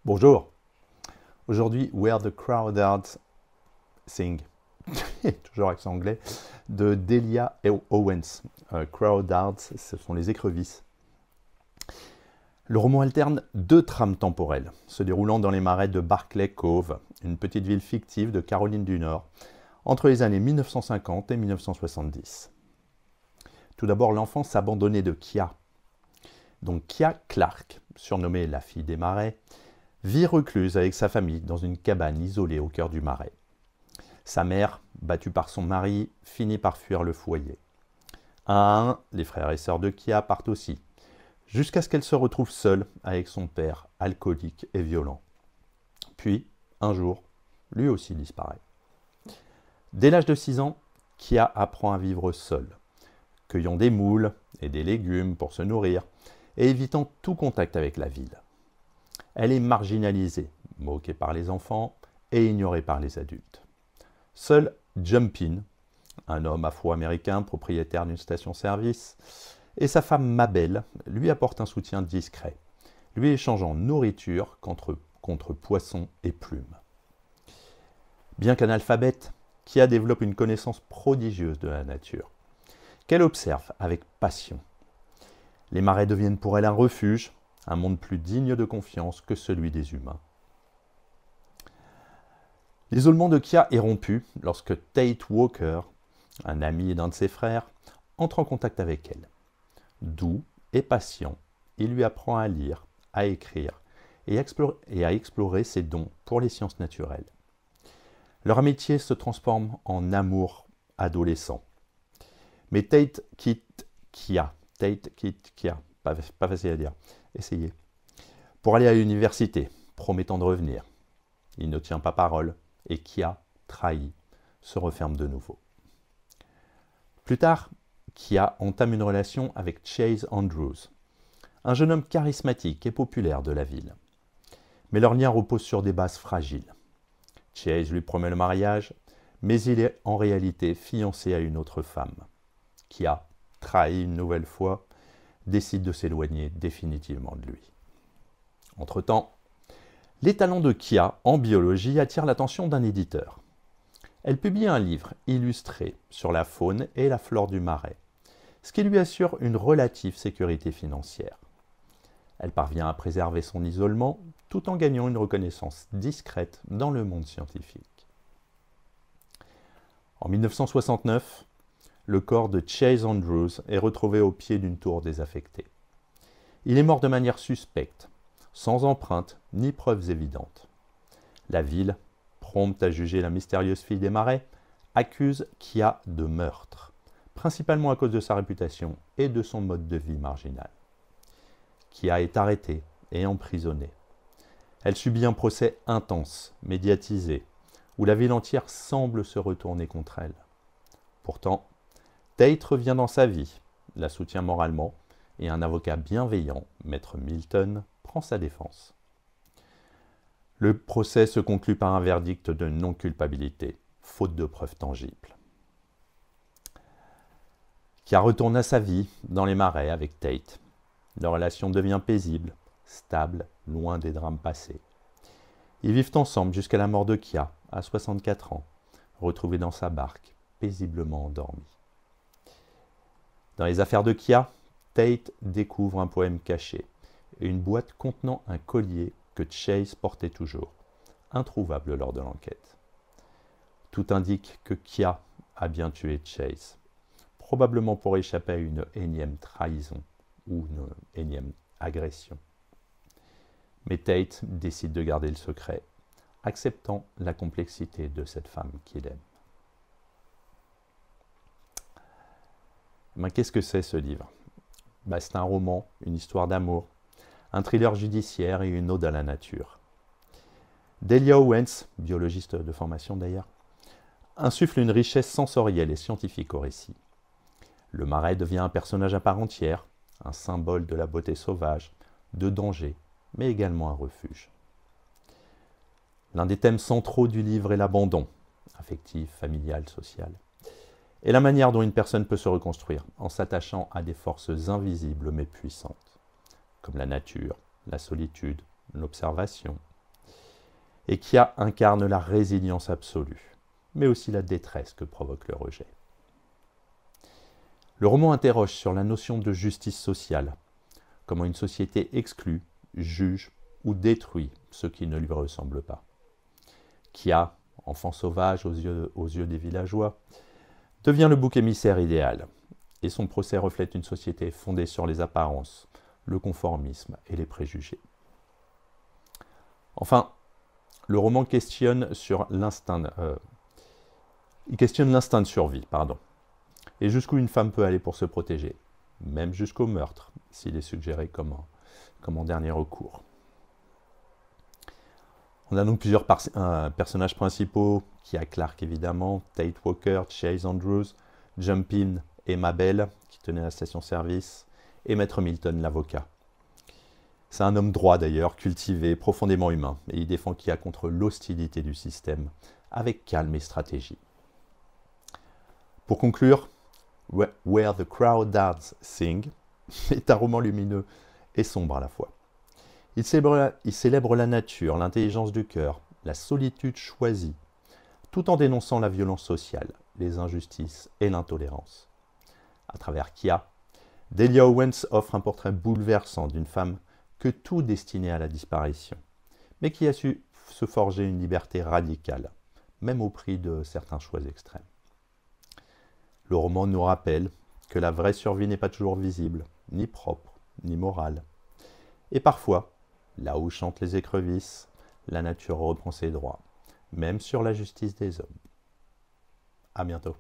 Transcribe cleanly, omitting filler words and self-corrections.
Bonjour. Aujourd'hui, Where the Crawdads Sing, toujours accent anglais, de Delia Owens. Crawdads, ce sont les écrevisses. Le roman alterne deux trames temporelles, se déroulant dans les marais de Barclay Cove, une petite ville fictive de Caroline du Nord, entre les années 1950 et 1970. Tout d'abord, l'enfance abandonnée de Kia. Donc Kia Clark, surnommée la fille des marais, vit recluse avec sa famille dans une cabane isolée au cœur du marais. Sa mère, battue par son mari, finit par fuir le foyer. Un à un, les frères et sœurs de Kia partent aussi, jusqu'à ce qu'elle se retrouve seule avec son père, alcoolique et violent. Puis, un jour, lui aussi disparaît. Dès l'âge de 6 ans, Kia apprend à vivre seule, cueillant des moules et des légumes pour se nourrir et évitant tout contact avec la ville. Elle est marginalisée, moquée par les enfants et ignorée par les adultes. Seul Jumpin, un homme afro-américain propriétaire d'une station-service, et sa femme Mabel lui apportent un soutien discret, lui échangeant nourriture contre poissons et plumes. Bien qu'analphabète, Kia développe une connaissance prodigieuse de la nature, qu'elle observe avec passion. Les marais deviennent pour elle un refuge, un monde plus digne de confiance que celui des humains. L'isolement de Kia est rompu lorsque Tate Walker, un ami d'un de ses frères, entre en contact avec elle. Doux et patient, il lui apprend à lire, à écrire et à explorer ses dons pour les sciences naturelles. Leur amitié se transforme en amour adolescent. Mais Tate quitte Kia, pas facile à dire, essayez, pour aller à l'université, promettant de revenir. Il ne tient pas parole et Kia, trahi, se referme de nouveau. Plus tard, Kia entame une relation avec Chase Andrews, un jeune homme charismatique et populaire de la ville. Mais leur lien repose sur des bases fragiles. Chase lui promet le mariage, mais il est en réalité fiancé à une autre femme. Kia, trahi une nouvelle fois, décide de s'éloigner définitivement de lui. Entre-temps, les talents de Kia en biologie attirent l'attention d'un éditeur. Elle publie un livre illustré sur la faune et la flore du marais, ce qui lui assure une relative sécurité financière. Elle parvient à préserver son isolement tout en gagnant une reconnaissance discrète dans le monde scientifique. En 1969, le corps de Chase Andrews est retrouvé au pied d'une tour désaffectée. Il est mort de manière suspecte, sans empreinte ni preuves évidentes. La ville, prompte à juger la mystérieuse fille des marais, accuse Kia de meurtre, principalement à cause de sa réputation et de son mode de vie marginal. Kia est arrêtée et emprisonnée. Elle subit un procès intense, médiatisé, où la ville entière semble se retourner contre elle. Pourtant, Tate revient dans sa vie, la soutient moralement, et un avocat bienveillant, Maître Milton, prend sa défense. Le procès se conclut par un verdict de non-culpabilité, faute de preuves tangibles. Kia retourne à sa vie dans les marais avec Tate. Leur relation devient paisible, stable, loin des drames passés. Ils vivent ensemble jusqu'à la mort de Kia, à 64 ans, retrouvé dans sa barque, paisiblement endormi. Dans les affaires de Kia, Tate découvre un poème caché et une boîte contenant un collier que Chase portait toujours, introuvable lors de l'enquête. Tout indique que Kia a bien tué Chase, probablement pour échapper à une énième trahison ou une énième agression. Mais Tate décide de garder le secret, acceptant la complexité de cette femme qu'il aime. Qu'est-ce que c'est ce livre ? C'est un roman, une histoire d'amour, un thriller judiciaire et une ode à la nature. Delia Owens, biologiste de formation d'ailleurs, insuffle une richesse sensorielle et scientifique au récit. Le marais devient un personnage à part entière, un symbole de la beauté sauvage, de danger, mais également un refuge. L'un des thèmes centraux du livre est l'abandon, affectif, familial, social, et la manière dont une personne peut se reconstruire en s'attachant à des forces invisibles mais puissantes, comme la nature, la solitude, l'observation Et Kia incarne la résilience absolue, mais aussi la détresse que provoque le rejet. Le roman interroge sur la notion de justice sociale, comment une société exclut, juge ou détruit ceux qui ne lui ressemblent pas. Kia, enfant sauvage aux yeux des villageois, devient le bouc émissaire idéal, et son procès reflète une société fondée sur les apparences, le conformisme et les préjugés. Enfin, le roman questionne l'instinct de survie, et jusqu'où une femme peut aller pour se protéger, même jusqu'au meurtre, s'il est suggéré comme en dernier recours. On a donc plusieurs personnages principaux, Kia Clark évidemment, Tate Walker, Chase Andrews, Jumpin et Mabel, qui tenait la station-service, et Maître Milton, l'avocat. C'est un homme droit d'ailleurs, cultivé, profondément humain, et il défend Kia contre l'hostilité du système, avec calme et stratégie. Pour conclure, Where the Crawdads Sing est un roman lumineux et sombre à la fois. Il célèbre la nature, l'intelligence du cœur, la solitude choisie, tout en dénonçant la violence sociale, les injustices et l'intolérance. À travers Kia, Delia Owens offre un portrait bouleversant d'une femme que tout destinait à la disparition, mais qui a su se forger une liberté radicale, même au prix de certains choix extrêmes. Le roman nous rappelle que la vraie survie n'est pas toujours visible, ni propre, ni morale. Et parfois, là où chantent les écrevisses, la nature reprend ses droits, même sur la justice des hommes. À bientôt.